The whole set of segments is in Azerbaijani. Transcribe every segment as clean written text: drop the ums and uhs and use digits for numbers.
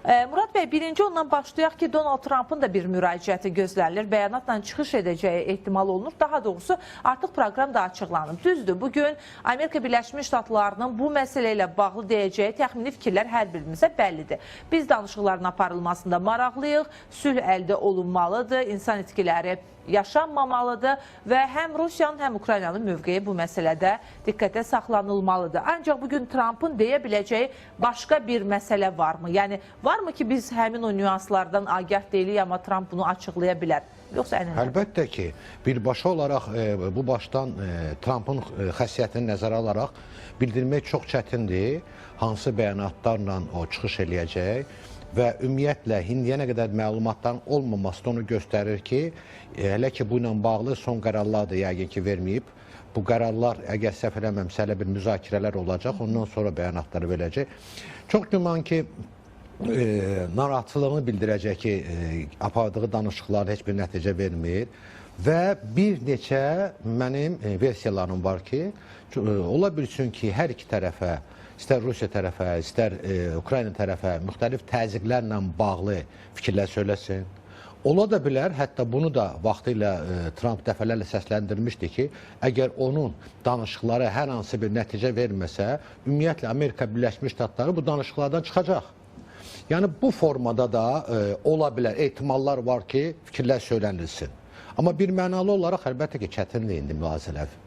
Murad bəy, birinci ondan başlayaq ki, Donald Trump'ın da bir müraciəti gözlənilir. Bəyanatla çıxış edəcəyi ehtimal olunur. Daha doğrusu artıq proqram da açıqlanıb. Düzdür, bugün Amerika Birləşmiş Ştatlarının bu məsələ ilə bağlı deyəcəyi təxmini fikirlər hər birimizə bəllidir. Biz danışıqların aparılmasında maraqlıyıq, sülh əldə olunmalıdır, insan itkiləri yaşanmamalıdır və həm Rusiyanın, həm Ukraynanın mövqeyi bu məsələdə diqqətə saxlanılmalıdır. Ancaq bugün Trump'ın deyə biləcəyi başqa bir məsələ varmı? Yəni, varmı ki, biz həmin o nüanslardan agah deyilik, amma Trump bunu açıqlaya bilər? Yoxsa ənənə? Əlbəttə ki, birbaşa olaraq bu başdan Trump'ın xəssiyyətini nəzərə alaraq bildirmək çox çətindir. Hansı bəyanatlarla o çıxış eləyəcək və ümumiyyətlə indiyənə qədər məlumatların olmaması da onu göstərir ki, hələ ki bu ilə bağlı son qərarlar da yəqin ki verməyib. Bu qərarlar, əgər səhv eləməmsə, hələ bir müzakirələr olacaq, ondan sonra bəyanatları verəcək. Çox güman ki, narahatlığını bildirəcək ki, apardığı danışıqlar heç bir nəticə vermir və bir neçə mənim versiyalarım var ki, ola bilsin ki, hər iki tərəfə, istər Rusiya tərəfə, istər Ukrayna tərəfə müxtəlif təzyiqlərlə bağlı fikirlər söyləsin. Ola da bilər, hətta bunu da vaxtilə Trump dəfələrlə səsləndirmişdi ki, əgər onun danışıqları hər hansı bir nəticə verməsə, ümumiyyətlə Amerika Birləşmiş Ştatları bu danışıqlardan çıxacaq. Yəni bu formada da ola bilər, ehtimallar var ki, fikirlər söylənilsin. Amma bir mənalı olaraq əlbəttə ki, çətindir indi mühazirələr.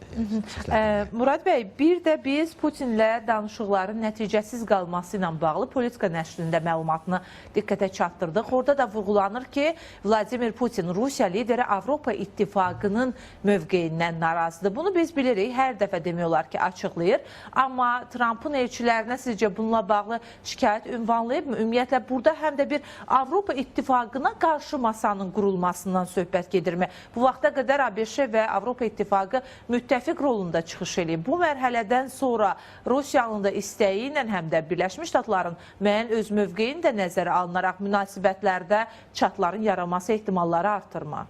Murad bəy, bir də biz Putinlə danışıqların nəticəsiz qalması ilə bağlı Politika nəşrində məlumatını diqqətə çatdırdıq. Orada da vurğulanır ki, Vladimir Putin, Rusiya lideri Avropa İttifaqının mövqeyindən narazıdır. Bunu biz bilirik, hər dəfə demək olar ki, açıqlayır. Amma Trump'ın elçilərinə sizcə bununla bağlı şikayət ünvanlayıb mı? Ümumiyyətlə, burada həm də bir Avropa İttifaqına qarşı masanın qurulmasından söhbət gedirmi? Bu vaxta qədər ABŞ və Avropa İttifaqı müttəfiq rolunda çıxış edib. Bu mərhələdən sonra Rusiyanın da istəyi ilə həm də Birləşmiş Ştatların müəyyən öz mövqeyini də nəzərə alınaraq münasibətlərdə çatların yaranması ehtimalları artırma.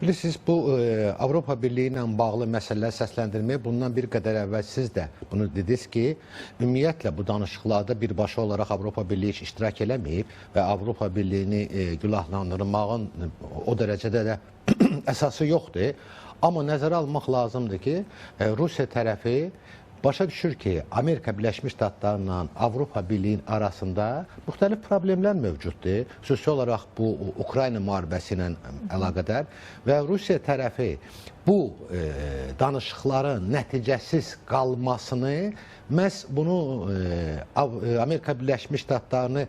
Bilirsiniz, bu Avropa Birliyi ilə bağlı məsələləri səsləndirməyə bundan bir qədər əvvəl siz də bunu dediniz ki, ümumiyyətlə bu danışıqlarda birbaşa olaraq Avropa Birliyi heç iştirak eləməyib və Avropa Birliyini günahlandırmağın o dərəcədə də əsası yoxdur. Amma nəzərə almaq lazımdır ki, Rusiya tərəfi başa düşür ki, Amerika Birləşmiş Ştatlarla Avropa Birliyinin arasında müxtəlif problemlər mövcuddur. Xüsusi olaraq bu Ukrayna müharibəsi ilə əlaqədar və Rusiya tərəfi bu danışıqların nəticəsiz qalmasını, məhz bunu Amerika Birləşmiş Ştatlarını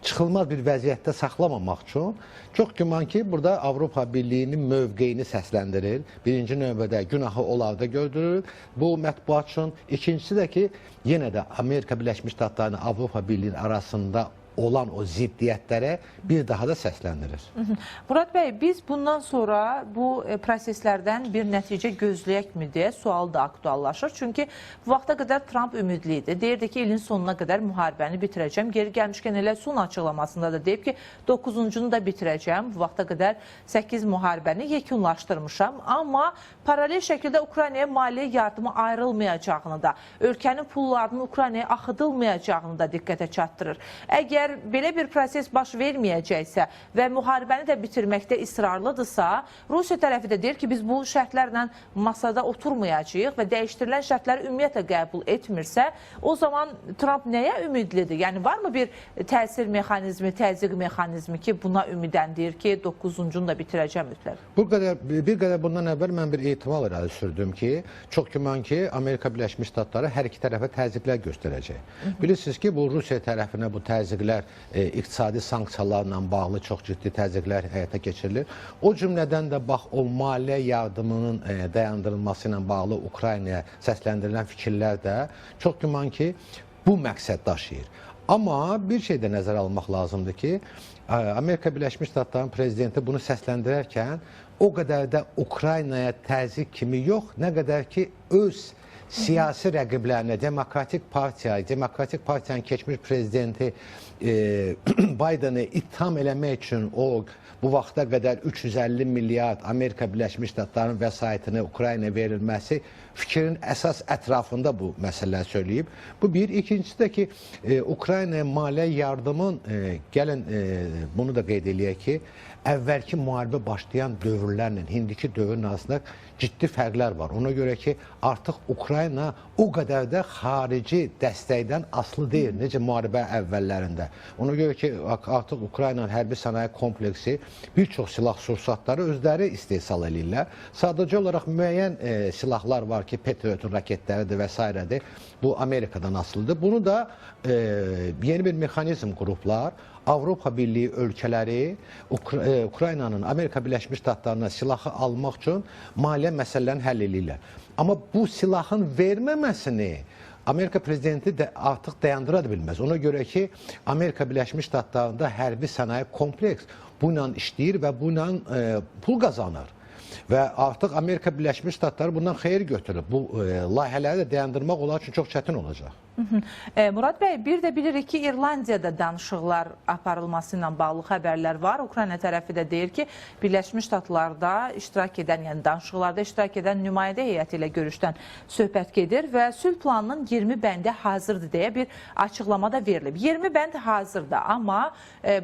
çıxılmaz bir vəziyyətdə saxlamamaq üçün çox güman ki, burada Avropa Birliyinin mövqeyini səsləndirir. Birinci növbədə günahı onlarda gördürür bu mətbuat üçün. İkincisi də ki, yenə də Amerika Birləşmiş Ştatlarının Avropa Birliyinin arasında olan o ziddiyyətlərə bir daha da səsləndirir. Murad bəy, biz bundan sonra bu proseslərdən bir nəticə gözləyəkmi deyə sual da aktuallaşır. Çünki bu vaxta qədər Trump ümidli idi. Deyirdi ki, ilin sonuna qədər müharibəni bitirəcəm. Geri gəlmişkən elə son açıqlamasında da deyib ki, 9-cunu da bitirəcəm. Bu vaxta qədər 8 müharibəni yekunlaşdırmışam. Amma paralel şəkildə Ukraynaya maliyyə yardımı ayrılmayacağını da, ölkənin pullarının Ukraynaya axıdılmayacağını da diqqətə çatdırır. Əgər belə bir proses baş verməyəcəksə və müharibəni də bitirməkdə israrlıdırsa, Rusiya tərəfi də deyir ki, biz bu şərtlərlə masada oturmayacağıq və dəyişdirilən şərtləri ümumiyyətlə qəbul etmirsə, o zaman Trump nəyə ümidlidir? Yəni, varmı bir təsir mexanizmi, təzyiq mexanizmi ki, buna ümidən deyir ki, 9-cunu da bitirəcəm mütləq? Bir qədər bundan əvvəl mən bir ehtimal irəli sürdüm ki, çox güman ki, Amerika Birləşmiş Ştatları hər iki tərəfə təzyiqlər göstərəcək. Bilirsiniz ki, bu Rusiya tərəfinə bu təzyiqlər iqtisadi sanksiyalarla bağlı çox ciddi təzyiqlər həyata keçirilir. O cümlədən də bax, o maliyyə yardımının dayandırılması ilə bağlı Ukraynaya səsləndirilən fikirlər də çox güman ki, bu məqsəd daşıyır. Amma bir şey də nəzərə almaq lazımdır ki, Amerika Birləşmiş Ştatlarının prezidenti bunu səsləndirərkən o qədər də Ukraynaya təzyiq kimi yox, nə qədər ki, öz siyasi rəqiblərinə, Demokratik Partiyanın keçmiş prezidenti Biden'ı ittiham eləmək üçün o bu vaxta qədər 350 milyard Amerika Birləşmiş Ştatlarının vəsaitini Ukraynaya verilməsi fikrin əsas ətrafında bu məsələləri söyləyib. Bu bir. İkincisi də ki, Ukraynaya maliyyə yardımın, gəlin bunu da qeyd eləyək ki, əvvəlki müharibə başlayan dövrlərlə indiki dövrün arasında ciddi fərqlər var. Ona görə ki, artıq Ukrayna o qədər də xarici dəstəkdən asılı deyil, necə müharibə əvvəllərində. Ona görə ki, artıq Ukraynanın hərbi sənaye kompleksi bir çox silah sursatları özləri istehsal edirlər. Sadəcə olaraq müəyyən silahlar var ki, Patriot'un raketləridir və s. Bu Amerikadan asılıdır. Bunu da yeni bir mexanizm qurublar. Avropa Birliyi ölkələri Ukraynanın Amerika Birləşmiş Ştatlarına silahı almaq üçün maliyyə məsələlərini həll edirlər. Amma bu silahın verməməsini Amerika prezidenti də artıq dayandıra bilməz. Ona görə ki, Amerika Birləşmiş Ştatlarında hərbi sənaye kompleks bununla işləyir və bununla pul qazanır. Və artıq Amerika Birləşmiş Ştatları bundan xeyir götürür. Bu layihələri də dayandırmaq onlar üçün çox çətin olacaq. Murad bəy, bir də bilirik ki, İrlandiyada danışıqlar aparılması ilə bağlı xəbərlər var. Ukrayna tərəfi də deyir ki, Birləşmiş Ştatlarda iştirak edən, yəni danışıqlarda iştirak edən nümayəndə heyəti ilə görüşdən söhbət gedir və sülh planının 20 bəndi hazırdır deyə bir açıqlama da verilib. 20 bənd hazırdır, amma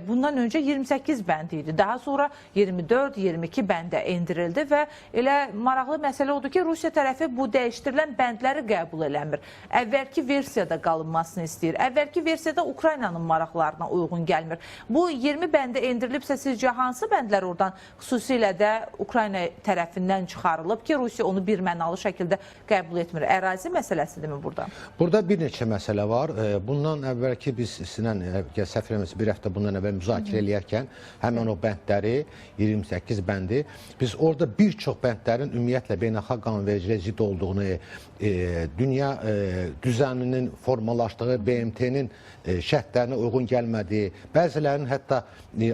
bundan öncə 28 bənd idi. Daha sonra 24-22 bəndə endirildi və elə maraqlı məsələ odur ki, Rusiya tərəfi bu dəyişdirilən bəndləri qəbul eləmir. Əvvəlki versiyada qalınmasını istəyir. Əvvəlki versiyada Ukraynanın maraqlarına uyğun gəlmir. Bu 20 bəndə endirilibsə sizcə hansı bəndlər oradan xüsusilə də Ukrayna tərəfindən çıxarılıb ki, Rusiya onu birmənalı şəkildə qəbul etmir? Ərazi məsələsidirmi burada? Burada bir neçə məsələ var. Bundan əvvəlki biz sizinlə səfirimiz bir həftə bundan əvvəl müzakirə eləyərkən həmin o bəndləri, 28 bəndi, biz orada bir çox bəndlərin ümumiyyətlə beynəlxalq qanunvericiliyə zidd olduğunu, dünya düzəninin formalaşdığı, BMT-nin şərtlərinə uyğun gəlmədiyi, bəzilərinin hətta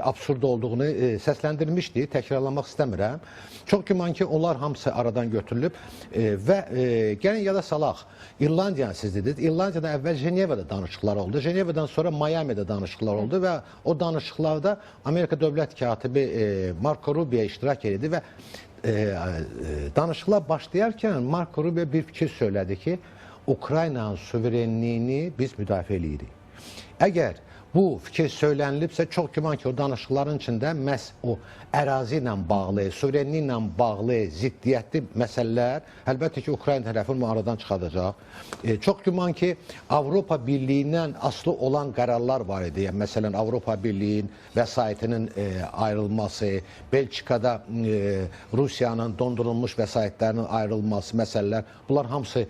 absurd olduğunu səsləndirmişdi, təkrarlamaq istəmirəm. Çox güman ki, onlar hamısı aradan götürülüb və gəlin yada salaq, İrlandiyanı siz dediniz, İrlandiyada əvvəl Cenevada danışıqlar oldu, Cenevadan sonra Miami'də danışıqlar oldu və o danışıqlarda Amerika Dövlət Katibi Marco Rubio iştirak edirdi və danışıqlar başlayarkən Marco Rubio bir fikir söylədi ki, Ukraynanın suverenliyini biz müdafiə edirik. Əgər bu fikir söylənilibsə, çox güman ki, o danışıqların içində məhz o ərazi ilə bağlı, suverenliyi ilə bağlı, ziddiyyətli məsələlər, əlbəttə ki, Ukrayna tərəfi bunu aradan çıxadacaq. Çox güman ki, Avropa Birliyindən asılı olan qərarlar var idi. Yəni, məsələn, Avropa Birliyinin vəsaitinin ayrılması, Belçikada Rusiyanın dondurulmuş vəsaitlərinin ayrılması məsələlər, bunlar hamısı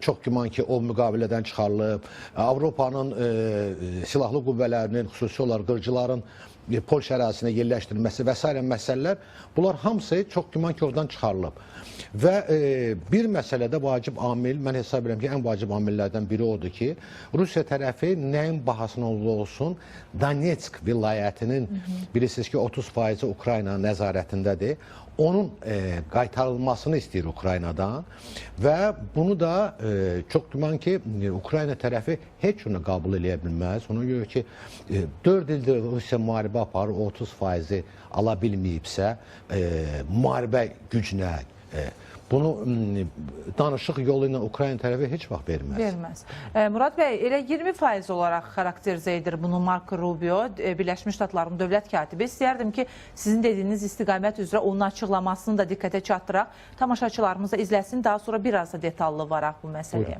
çox güman ki, o müqavilədən çıxarılıb. Avropanın silahlı qüvvələrinin, xüsusi olaraq qırıcıların Polşa ərazisinə yerləşdirilməsi və s. məsələlər, bunlar hamısı çox güman ki, oradan çıxarılıb. Və bir məsələdə vacib amil, mən hesab edirəm ki, ən vacib amillərdən biri odur ki, Rusiya tərəfi nəyin bahasına olsun, Donetsk vilayətinin, bilirsiniz ki, 30% Ukrayna nəzarətindədir. Onun qaytarılmasını istəyir Ukraynadan və bunu da çox güman ki, Ukrayna tərəfi heç onu qəbul eləyə bilməz. Ona görə ki, 4 ildir Rusiya müharibə aparır, 30% ala bilməyibsə, müharibə gücünə, bunu danışıq yolu ilə Ukrayna tərəfi heç vaxt verməz. Verməz. Murad bəy, elə 20% olaraq xarakterizə edir bunu Marco Rubio, Birləşmiş Ştatların dövlət katibi. İstəyərdim ki, sizin dediyiniz istiqamət üzrə onun açıqlamasını da diqqətə çatdıraq. Tamaşaçılarımız da izləsin, daha sonra biraz da detallı varaq bu məsələyə.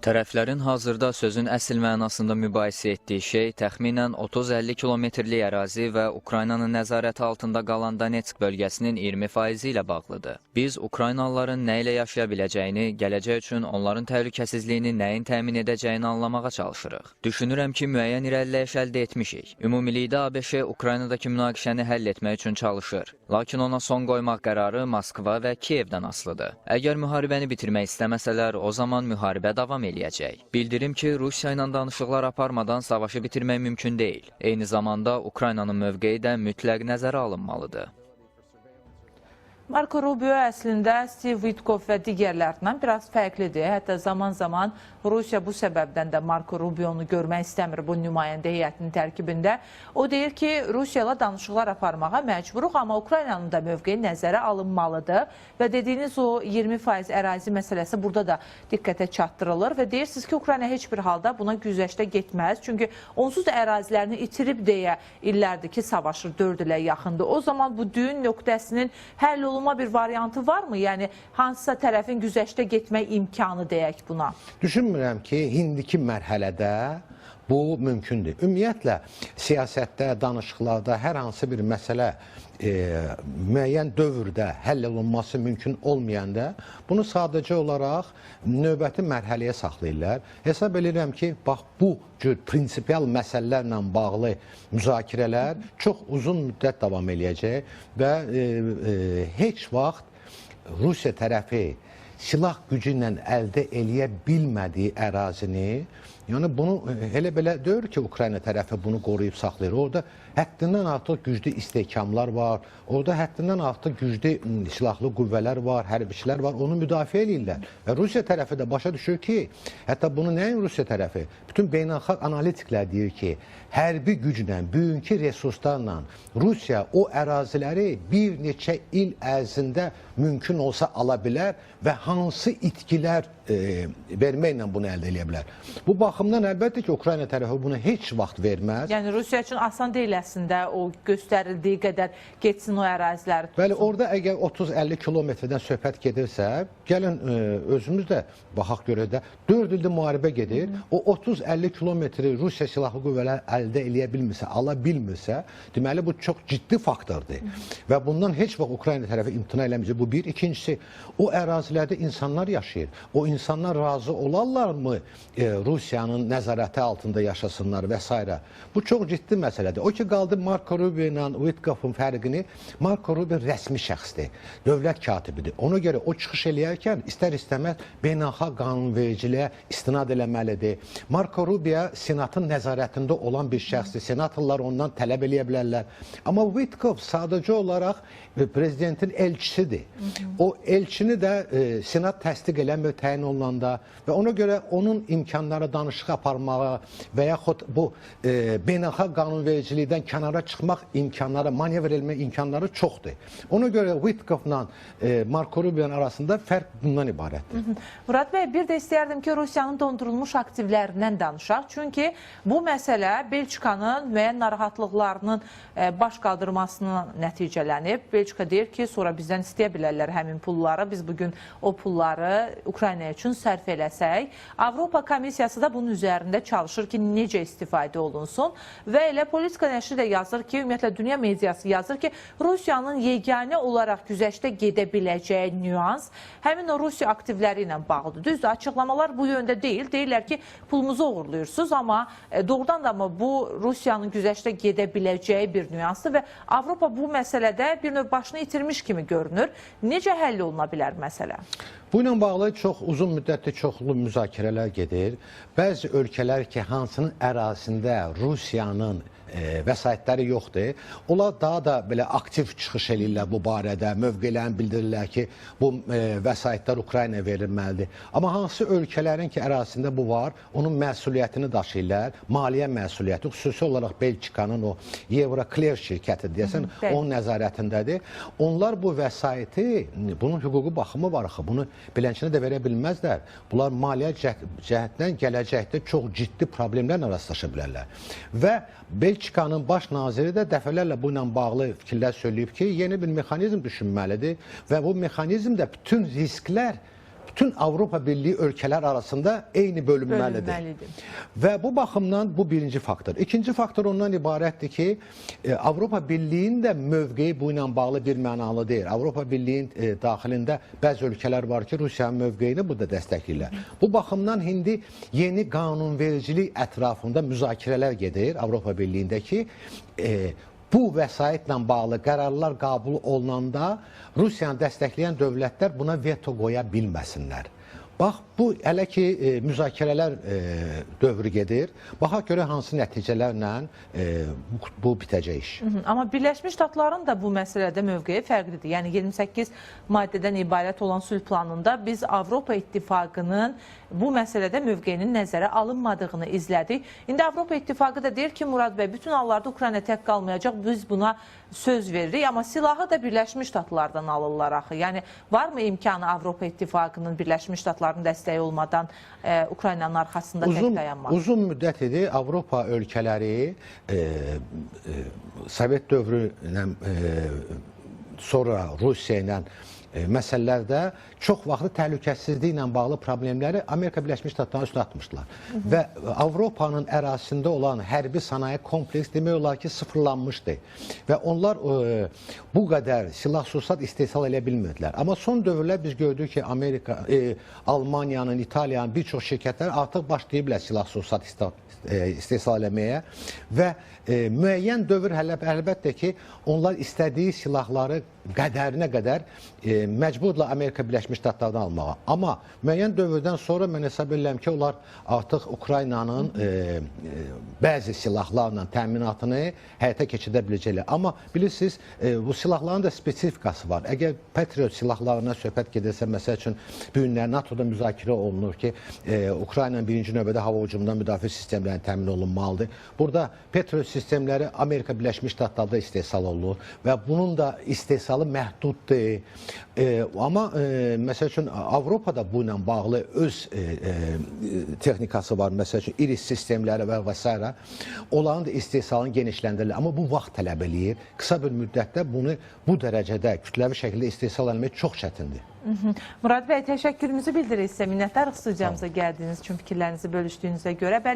Tərəflərin hazırda sözün əsl mənasında mübahisə etdiyi şey təxminən 30-50 kilometrlik ərazi və Ukraynanın nəzarəti altında qalan Donetsk bölgəsinin 20% ilə bağlıdır. Biz Ukraynalıların nə ilə yaşaya biləcəyini, gələcək üçün onların təhlükəsizliyini nəyin təmin edəcəyini anlamağa çalışırıq. Düşünürəm ki, müəyyən irəliləyiş əldə etmişik. Ümumilikdə ABŞ Ukraynadakı münaqişəni həll etmək üçün çalışır. Lakin ona son qoymaq qərarı Moskva və Kiyevdən asılıdır. Əgər müharibəni bitirmək istəməsələr, o zaman müharibə davam eləyəcək. Bildirim ki, Rusiya ilə danışıqlar aparmadan savaşı bitirmək mümkün deyil. Eyni zamanda Ukraynanın mövqeyi də mütləq nəzərə alınmalıdır. Marco Rubio əslində Steve Witkoff və digərlərindən biraz fərqlidir. Hətta zaman-zaman Rusiya bu səbəbdən də Marco Rubionu görmək istəmir bu nümayəndə heyətinin tərkibində. O deyir ki, Rusiya ilə danışıqlar aparmağa məcburuq, amma Ukraynanın da mövqeyi nəzərə alınmalıdır. Və dediyiniz o 20% ərazi məsələsi burada da diqqətə çatdırılır və deyirsiniz ki, Ukrayna heç bir halda buna güzəştə getməz. Çünki onsuz da ərazilərini itirib deyə illərdir ki, savaşır, 4 ilə yaxındır. O zaman bu düyün nöqtəsinin həll olunma bir variantı varmı? Yəni, hansısa tərəfin güzəştə getmək imkanı deyək buna? Düşünmürəm ki, indiki mərhələdə bu mümkündür. Ümumiyyətlə, siyasətdə, danışıqlarda hər hansı bir məsələ müəyyən dövrdə həll olunması mümkün olmayanda bunu sadəcə olaraq növbəti mərhələyə saxlayırlar. Hesab edirəm ki, bax bu cür prinsipial məsələlərlə bağlı müzakirələr çox uzun müddət davam eləyəcək və heç vaxt Rusiya tərəfi silah gücü ilə əldə eləyə bilmədiyi ərazini, yəni bunu elə belə deyir ki, Ukrayna tərəfi bunu qoruyub saxlayır. Orada həddindən artıq güclü istehkamlar var, orada həddindən artıq güclü silahlı qüvvələr var, hərbiçilər var, onu müdafiə edirlər. Və Rusiya tərəfi də başa düşür ki, hətta bunu nəyin Rusiya tərəfi? Bütün beynəlxalq analitiklər deyir ki, hərbi güclə, bugünkü resurslarla Rusiya o əraziləri bir neçə il ərzində mümkün olsa ala bilər və hansı itkilər verməklə bunu əldə edə bilər. Bu baxımdan əlbəttə ki, Ukrayna tərəfi bunu heç vaxt verməz. Yəni, Rusiya üçün asan deyil əslində o göstərildiyi qədər getsin o əraziləri tutsun. Bəli, orada əgər 30-50 kilometrdən söhbət gedirsə, gəlin özümüz də baxaq görək də 4 ildə müharibə gedir. O 30-50 kilometri Rusiya silahlı qüvvələr əldə eləyə bilmirsə, ala bilmirsə, deməli bu çox ciddi faktordur. Və bundan heç vaxt Ukrayna tərəfi imtina eləməyəcək. Bu bir. İkincisi, o ərazilərdə insanlar yaşayır. O insanlar razı olarlarmı Rusiyanın nəzarəti altında yaşasınlar və s. Bu çox ciddi məsələdir. O ki, qaldı Marco Rubio ilə Witkoff'un fərqini, Marco Rubio rəsmi şəxsdir, dövlət katibidir. Ona görə o çıxış eləyərkən istər-istəməz beynəlxalq qanunvericiliyə istinad eləməlidir. Marco Rubio senatın nəzarətində olan bir şəxsdir. Senatorlar ondan tələb eləyə bilərlər. Amma Witkoff sadəcə olaraq prezidentin elçisidir. O elçini də senat təsdiq eləmir təyin olunanda və ona görə onun imkanları danışıq aparmağa və yaxud bu beynəlxalq qanunvericilikdən kənara çıxmaq imkanları, manevr etmə imkanları çoxdur. Ona görə Witkoff'la Marco Rubio'nun arasında fərq bundan ibarətdir. Murad bəy, bir də istəyərdim ki, Rusiyanın dondurulmuş aktivlərindən danışaq. Çünki bu məsələ Belçikanın müəyyən narahatlıqlarının baş qaldırmasına nəticələnib. Belçika deyir ki, sonra bizdən istəyə bilərlər həmin pulları. Biz bugün o pulları Ukrayna üçün sərf eləsək. Avropa Komissiyası da bunun üzərində çalışır ki, necə istifadə olunsun. Və elə Politika nəşri də yazır ki, ümumiyyətlə dünya mediası yazır ki, Rusiyanın yeganə olaraq güzəştə gedə biləcəyi nüans həmin o Rusiya aktivləri ilə bağlıdır. Düzdür, açıqlamalar bu yöndə deyil. Deyirlər ki, pulumuzu uğurluyursunuz, amma doğrudan da bu Rusiyanın güzəştə gedə biləcəyi bir nüansdır və Avropa bu məsələdə bir növ başını itirmiş kimi görünür. Necə həll oluna bilər məsələ? Bu ilə bağlı çox uzun müddətli çoxlu müzakirələr gedir. Bəzi ölkələr ki, hansının ərazisində Rusiyanın vəsaitləri yoxdur. Onlar daha da belə aktiv çıxış edirlər bu barədə, mövqelərini bildirirlər ki, bu vəsaitlər Ukrayna verilməlidir. Amma hansı ölkələrin ki, ərazisində bu var, onun məsuliyyətini daşıyırlar, maliyyə məsuliyyəti, xüsusi olaraq Belçikanın o Euroclear şirkəti deyəsən, onun nəzarətindədir. Onlar bu vəsaiti, bunun hüquqi baxımı var axı, bunu bilənçinə də verə bilməzlər. Bunlar maliyyə cəhətdən gələcəkdə çox ciddi problemlərlə rastlaşa bilərlər. Və Belçikanın baş naziri də dəfələrlə bu ilə bağlı fikirlər söyləyib ki, yeni bir mexanizm düşünməlidir və bu mexanizm də bütün risklər, bütün Avropa Birliyi ölkələr arasında eyni bölünməlidir. Və bu baxımdan bu birinci faktor. İkinci faktor ondan ibarətdir ki, Avropa Birliyinin də mövqeyi bu ilə bağlı bir mənalı deyil. Avropa Birliyinin daxilində bəzi ölkələr var ki, Rusiyanın mövqeyini burada dəstəkləyirlər. Bu baxımdan indi yeni qanunvericilik ətrafında müzakirələr gedir Avropa Birliyində ki, bu vəsaitlə bağlı qərarlar qəbul olunanda Rusiyanı dəstəkləyən dövlətlər buna veto qoya bilməsinlər. Bax, bu hələ ki müzakirələr dövrü gedir. Baxaq görə hansı nəticələrlə bu bitəcək iş. Amma Birləşmiş Ştatların da bu məsələdə mövqeyi fərqlidir. Yəni 28 maddədən ibarət olan sülh planında biz Avropa İttifaqının bu məsələdə mövqeyinin nəzərə alınmadığını izlədik. İndi Avropa İttifaqı da deyir ki, Murad bəy, bütün hallarda Ukrayna tək qalmayacaq, biz buna söz veririk. Amma silahı da Birləşmiş Ştatlardan alırlar axı. Yəni varmı imkanı Avropa İttifaqının Birləşmiş Ştatların dəstəyi olmadan Ukraynanın arxasında tək dayanmaq? Uzun müddət idi Avropa ölkələri Sovet dövründən sonra Rusiya ilə məsələlərdə çox vaxtı təhlükəsizliklə bağlı problemləri Amerika Birləşmiş Ştatlarına üstə atmışdılar. Və Avropanın ərazisində olan hərbi sənaye kompleks demək olar ki, sıfırlanmışdı. Və onlar bu qədər silah-sursat istehsal edə bilmirdilər. Amma son dövrlər biz gördük ki, Amerika, Almaniyanın, İtaliyanın bir çox şirkətlər artıq başlayıblar silah-sursat istehsal eləməyə və müəyyən dövr əlbəttə ki, onlar istədiyi silahları qədərinə qədər məcburla Amerika Birləşmiş Ştatlardan almağa. Amma müəyyən dövrdən sonra mən hesab edirəm ki, onlar artıq Ukraynanın bəzi silahlarla təminatını həyata keçirə biləcəklər. Amma bilirsiniz, bu silahların da spesifikası var. Əgər Patriot silahlarına söhbət gedirsə, məsəl üçün bu günlər NATO-da müzakirə olunur ki, Ukraynanın birinci növbədə hava hücumundan müdafiə sistemləri təmin olunmalıdır. Burada Patriot sistemləri Amerika Birləşmiş Ştatlarda istehsal olunur və bunun da istehsalı məhduddur. Amma məsəl üçün Avropada bu ilə bağlı öz texnikası var. Məsəl üçün iris sistemləri və s. Onların da istehsalını genişləndirilir. Amma bu vaxt tələb eləyir. Qısa bir müddətdə bunu bu dərəcədə kütləvi şəkildə istehsal etmək çox çətindir. Murad bəy, təşəkkürümüzü bildiririk sizə. Minnətdarıq studiyamıza gəldiyiniz üçün, fikirlərinizi bölüşdüyünüzə görə.